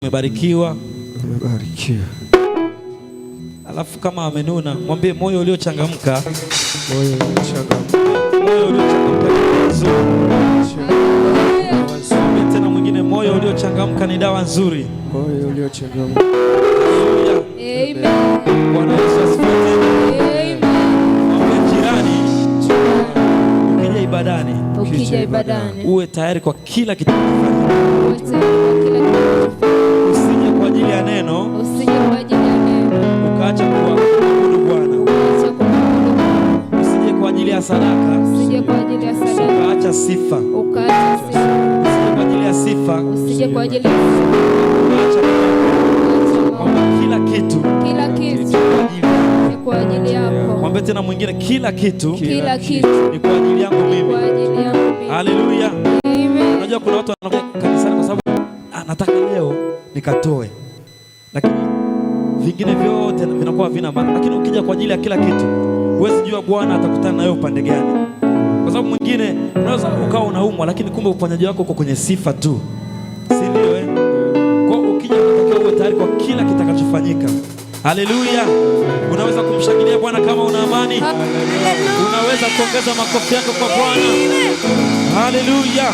Umebarikiwa. Alafu kama amenuna, mwambie moyo uliochangamka. Moyo uliochangamka. Moyo uliochangamka ni nzuri. Mwambie tena mwingine, moyo uliochangamka ni dawa nzuri. Moyo uliochangamka. Amen. Bwana Yesu asifiwe. Amen. Mwambie jirani, ukija ibadani, uwe tayari kwa kila kitu. Usije kwa ajili ya neno, ukaacha kuabudu Bwana. Usije kwa ajili ya sadaka, ukaacha sifa. Usije kwa ajili ya sifa, ukaacha kila kitu ni kwa ajili yako. Mwambie tena mwingine, kila kitu ni kwa ajili yangu mimi. Haleluya. Unajua kuna watu wanakuja kanisani kwa sababu nataka leo nikatoe, lakini vingine vyote vinakuwa vina maana. Lakini ukija kwa ajili ya kila kitu, huwezi jua Bwana atakutana na wewe upande gani. Kwa sababu mwingine unaweza ukawa unaumwa, lakini kumbe uponyaji wako uko kwenye sifa tu, si ndio? Kwa ukija unatakiwa uwe tayari kwa kila kitakachofanyika. Haleluya. Unaweza kumshangilia Bwana kama una amani. Unaweza kuongeza makofi yako kwa Bwana. Haleluya.